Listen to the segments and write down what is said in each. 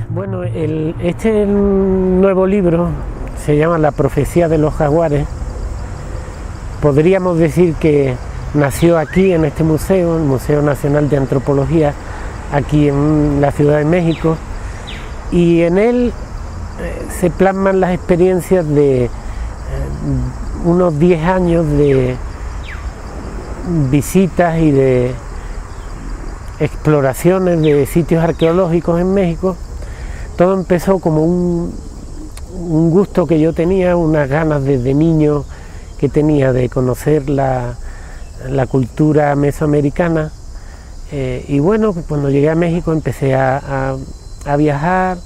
Bueno, este nuevo libro se llama La profecía de los jaguares. Podríamos decir que nació aquí en este museo, el Museo Nacional de Antropología, aquí en la Ciudad de México, y en él se plasman las experiencias de unos 10 años de visitas y de exploraciones de sitios arqueológicos en México. Todo empezó como un gusto que yo tenía, unas ganas desde niño que tenía de conocer la cultura mesoamericana, y bueno, cuando llegué a México empecé a viajar,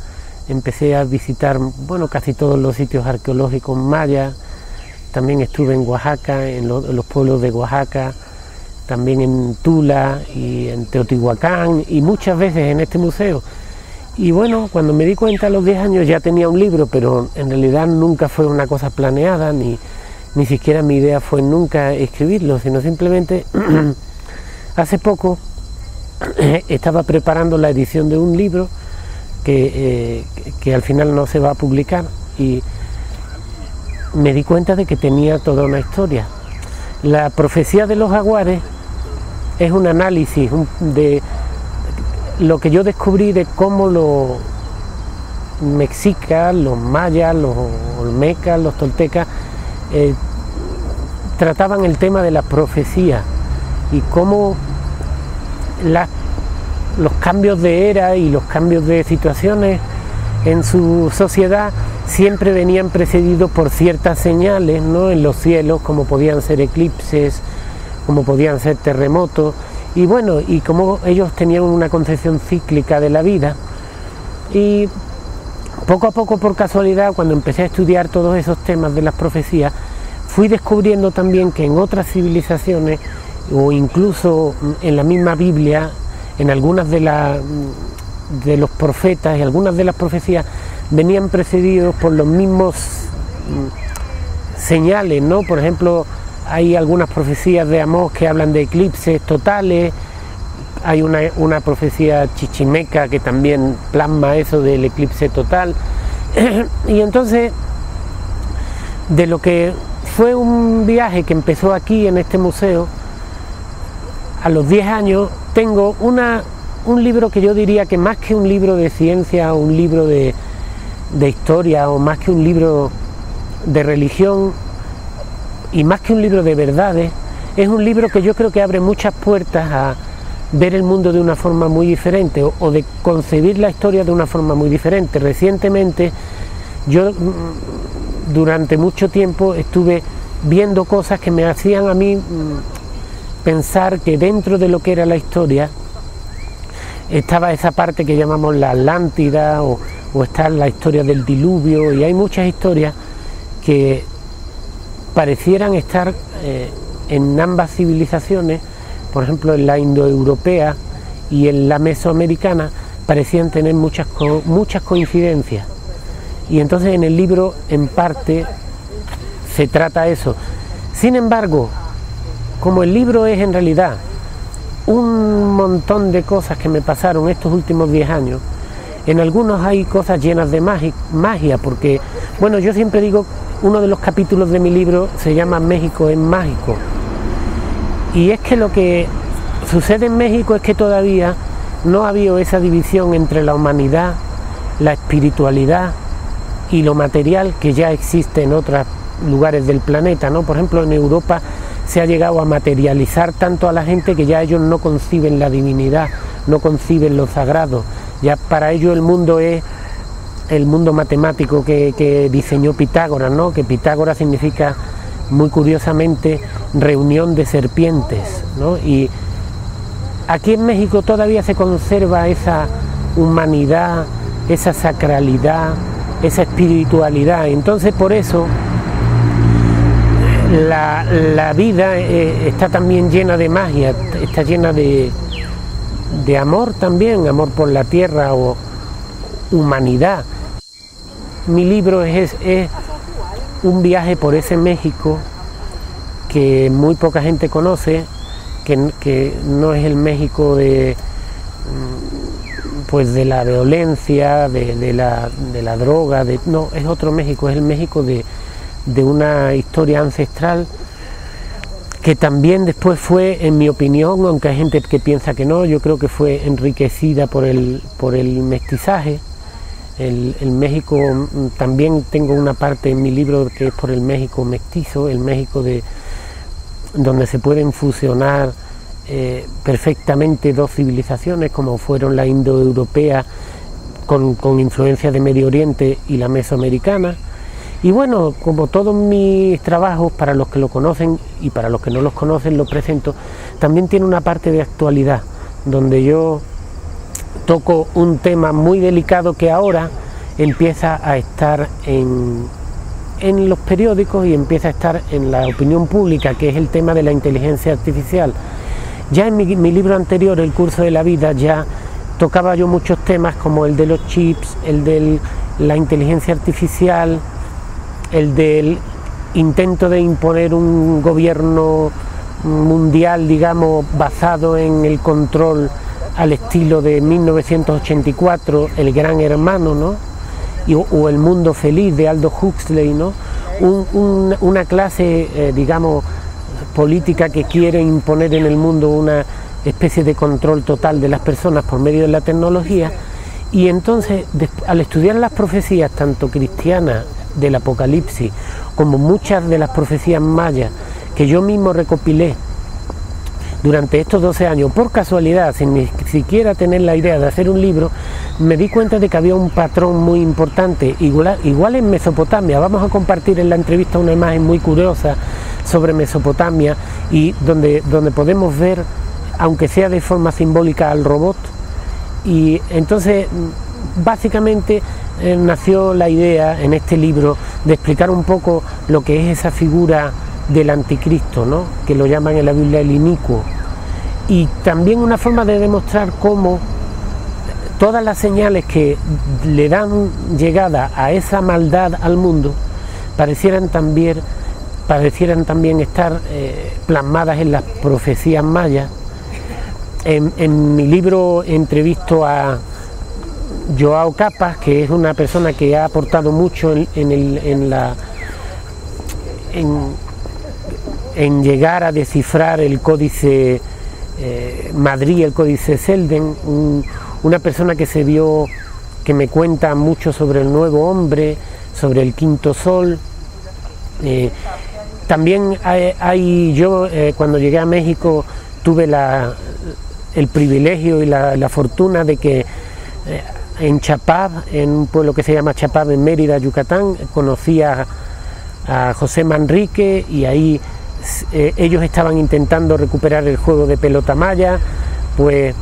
empecé a visitar, bueno, casi todos los sitios arqueológicos mayas. También estuve en Oaxaca, en los pueblos de Oaxaca, también en Tula y en Teotihuacán, y muchas veces en este museo. Y bueno, cuando me di cuenta a los 10 años ya tenía un libro, pero en realidad nunca fue una cosa planeada, ni siquiera mi idea fue nunca escribirlo, sino simplemente hace poco estaba preparando la edición de un libro que al final no se va a publicar, y me di cuenta de que tenía toda una historia. La profecía de los jaguares es un análisis de lo que yo descubrí de cómo los mexicas, los mayas, los olmecas, los toltecas trataban el tema de la profecía y cómo los cambios de era y los cambios de situaciones en su sociedad siempre venían precedidos por ciertas señales, ¿no?, en los cielos, como podían ser eclipses, como podían ser terremotos, y bueno, y como ellos tenían una concepción cíclica de la vida. Y poco a poco, por casualidad, cuando empecé a estudiar todos esos temas de las profecías, fui descubriendo también que en otras civilizaciones, o incluso en la misma Biblia, en algunas de los profetas y algunas de las profecías venían precedidos por los mismos señales, ¿no? Por ejemplo, hay algunas profecías de Amós que hablan de eclipses totales, hay una profecía chichimeca que también plasma eso del eclipse total. Y entonces, de lo que fue un viaje que empezó aquí en este museo, a los 10 años, tengo un libro que yo diría que más que un libro de ciencia o un libro de historia, o más que un libro de religión y más que un libro de verdades, es un libro que yo creo que abre muchas puertas a ver el mundo de una forma muy diferente, o de concebir la historia de una forma muy diferente. Recientemente yo durante mucho tiempo estuve viendo cosas que me hacían a mí pensar que dentro de lo que era la historia estaba esa parte que llamamos la Atlántida, o está la historia del diluvio, y hay muchas historias que parecieran estar en ambas civilizaciones. Por ejemplo, en la indoeuropea y en la mesoamericana parecían tener muchas coincidencias, y entonces en el libro en parte se trata eso. Sin embargo, como el libro es en realidad un montón de cosas que me pasaron estos últimos 10 años, en algunos hay cosas llenas de magia, porque, bueno, yo siempre digo, uno de los capítulos de mi libro se llama México es mágico, y es que lo que sucede en México es que todavía no ha habido esa división entre la humanidad, la espiritualidad y lo material que ya existe en otros lugares del planeta, ¿no? Por ejemplo, en Europa se ha llegado a materializar tanto a la gente que ya ellos no conciben la divinidad, no conciben lo sagrado. Ya para ellos el mundo es el mundo matemático que diseñó Pitágoras, ¿no? Que Pitágoras significa, muy curiosamente, reunión de serpientes, ¿no? Y aquí en México todavía se conserva esa humanidad, esa sacralidad, esa espiritualidad. Entonces, por eso la vida está también llena de magia, está llena de amor también, amor por la tierra o humanidad. Mi libro es un viaje por ese México que muy poca gente conoce, que no es el México de pues de la violencia, de la droga, no, es otro México, es el México de una historia ancestral que también después fue, en mi opinión, aunque hay gente que piensa que no, yo creo que fue enriquecida por el mestizaje. El México, también tengo una parte en mi libro que es por el México mestizo, el México donde se pueden fusionar perfectamente dos civilizaciones como fueron la indoeuropea con influencia de Medio Oriente y la mesoamericana. Y bueno, como todos mis trabajos, para los que lo conocen y para los que no los conocen lo presento, también tiene una parte de actualidad, donde yo toco un tema muy delicado que ahora empieza a estar en los periódicos y empieza a estar en la opinión pública, que es el tema de la inteligencia artificial. Ya en mi libro anterior, El curso de la vida, ya tocaba yo muchos temas como el de los chips, el de la inteligencia artificial, el del intento de imponer un gobierno mundial, digamos, basado en el control al estilo de 1984, El Gran Hermano, ¿no? O El Mundo Feliz de Aldous Huxley, ¿no? Una clase, digamos, política que quiere imponer en el mundo una especie de control total de las personas por medio de la tecnología. Y entonces, al estudiar las profecías, tanto cristianas del Apocalipsis, como muchas de las profecías mayas que yo mismo recopilé durante estos 12 años, por casualidad, sin ni siquiera tener la idea de hacer un libro, me di cuenta de que había un patrón muy importante, igual en Mesopotamia. Vamos a compartir en la entrevista una imagen muy curiosa sobre Mesopotamia, y donde podemos ver, aunque sea de forma simbólica, al robot. Y entonces, básicamente, nació la idea en este libro de explicar un poco lo que es esa figura del anticristo, ¿no? Que lo llaman en la Biblia el inicuo, y también una forma de demostrar cómo todas las señales que le dan llegada a esa maldad al mundo parecieran también estar plasmadas en las profecías mayas. En mi libro entrevisto a Joao Capas, que es una persona que ha aportado mucho en llegar a descifrar el códice Madrid, el códice Selden, una persona que me cuenta mucho sobre el nuevo hombre, sobre el quinto sol. También yo cuando llegué a México tuve el privilegio y la fortuna de que en Chapab, en un pueblo que se llama Chapab en Mérida, Yucatán, conocí a José Manrique, y ahí ellos estaban intentando recuperar el juego de pelota maya. Pues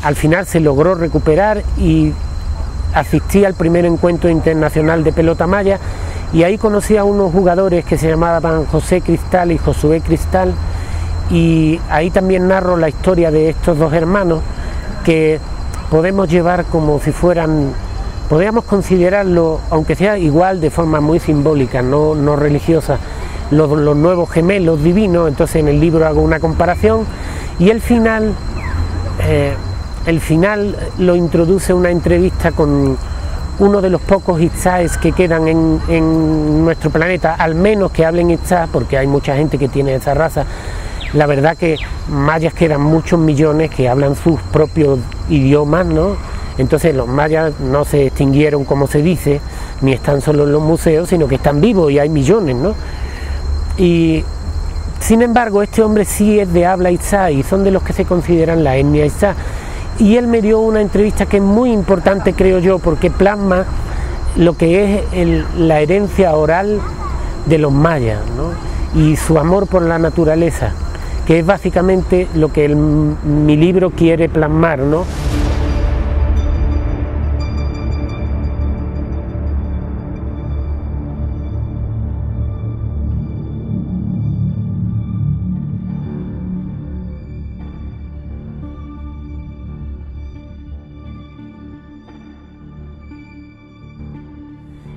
al final se logró recuperar y asistí al primer encuentro internacional de pelota maya, y ahí conocí a unos jugadores que se llamaban José Cristal y Josué Cristal, y ahí también narro la historia de estos dos hermanos que podemos llevar como si fueran, podríamos considerarlo, aunque sea igual de forma muy simbólica, no religiosa, los nuevos gemelos divinos. Entonces en el libro hago una comparación, y el final lo introduce una entrevista con uno de los pocos itzáes que quedan en nuestro planeta, al menos que hablen itzá, porque hay mucha gente que tiene esa raza. La verdad que mayas quedan muchos millones que hablan sus propios idiomas, ¿no? Entonces los mayas no se extinguieron, como se dice, ni están solo en los museos, sino que están vivos, y hay millones, ¿no? Y sin embargo, este hombre sí es de habla itzá, y son de los que se consideran la etnia itzá. Y él me dio una entrevista que es muy importante, creo yo, porque plasma lo que es la herencia oral de los mayas, ¿no? Y su amor por la naturaleza, que es básicamente lo que mi libro quiere plasmar, ¿no?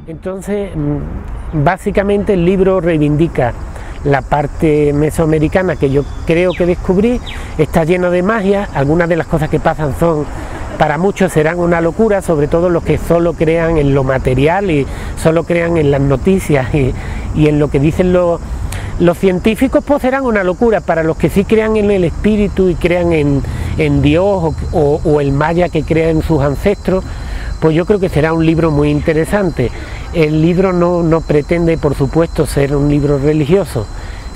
Entonces, básicamente el libro reivindica la parte mesoamericana que yo creo que descubrí está llena de magia. Algunas de las cosas que pasan son, para muchos serán una locura, sobre todo los que solo crean en lo material y solo crean en las noticias y en lo que dicen los científicos, pues serán una locura. Para los que sí crean en el espíritu y crean en Dios o el maya que crea en sus ancestros, pues yo creo que será un libro muy interesante. El libro no pretende, por supuesto, ser un libro religioso.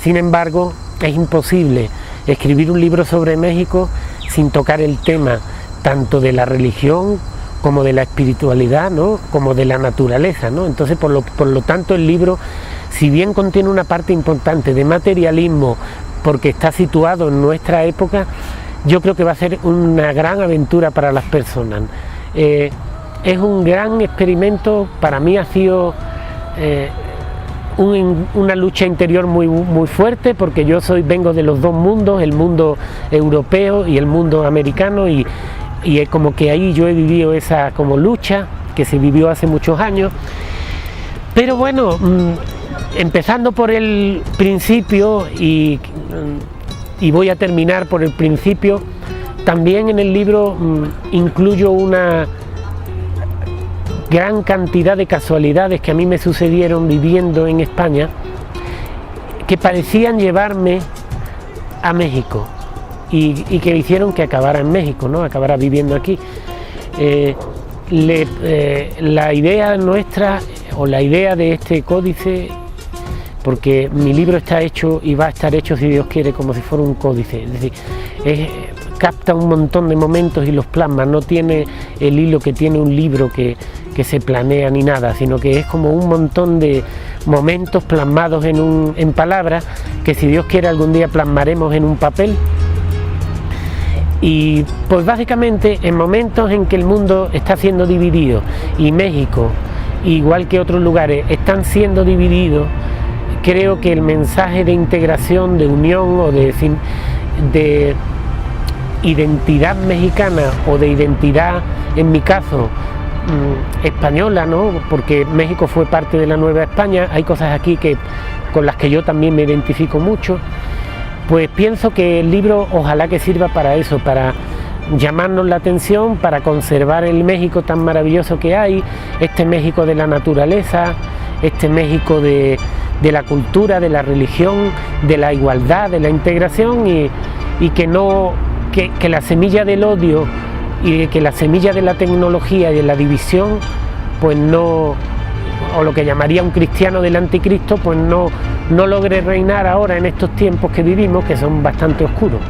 Sin embargo, es imposible escribir un libro sobre México sin tocar el tema tanto de la religión como de la espiritualidad, ¿no?, como de la naturaleza, ¿no? Entonces, por lo tanto, el libro, si bien contiene una parte importante de materialismo, porque está situado en nuestra época, yo creo que va a ser una gran aventura para las personas. Es un gran experimento. Para mí ha sido una lucha interior muy fuerte, porque yo vengo de los dos mundos, el mundo europeo y el mundo americano, y es como que ahí yo he vivido esa como lucha que se vivió hace muchos años. Pero bueno, empezando por el principio y voy a terminar por el principio, también en el libro incluyo una gran cantidad de casualidades que a mí me sucedieron viviendo en España, que parecían llevarme a México y que hicieron que acabara en México, ¿no?, acabara viviendo aquí. La idea nuestra, o la idea de este códice, porque mi libro está hecho y va a estar hecho, si Dios quiere, como si fuera un códice, es decir, capta un montón de momentos y los plasma, no tiene el hilo que tiene un libro que se planea ni nada, sino que es como un montón de momentos plasmados en palabras, que si Dios quiere algún día plasmaremos en un papel. Y pues básicamente en momentos en que el mundo está siendo dividido, y México, igual que otros lugares, están siendo divididos, creo que el mensaje de integración, de unión o de identidad mexicana, o de identidad, en mi caso, española, ¿no?, porque México fue parte de la Nueva España, hay cosas aquí con las que yo también me identifico mucho. Pues pienso que el libro ojalá que sirva para eso, para llamarnos la atención, para conservar el México tan maravilloso que hay, este México de la naturaleza, este México de la cultura, de la religión, de la igualdad, de la integración, y que la semilla del odio y que la semilla de la tecnología y de la división, pues no, o lo que llamaría un cristiano del anticristo, pues no logre reinar ahora en estos tiempos que vivimos, que son bastante oscuros.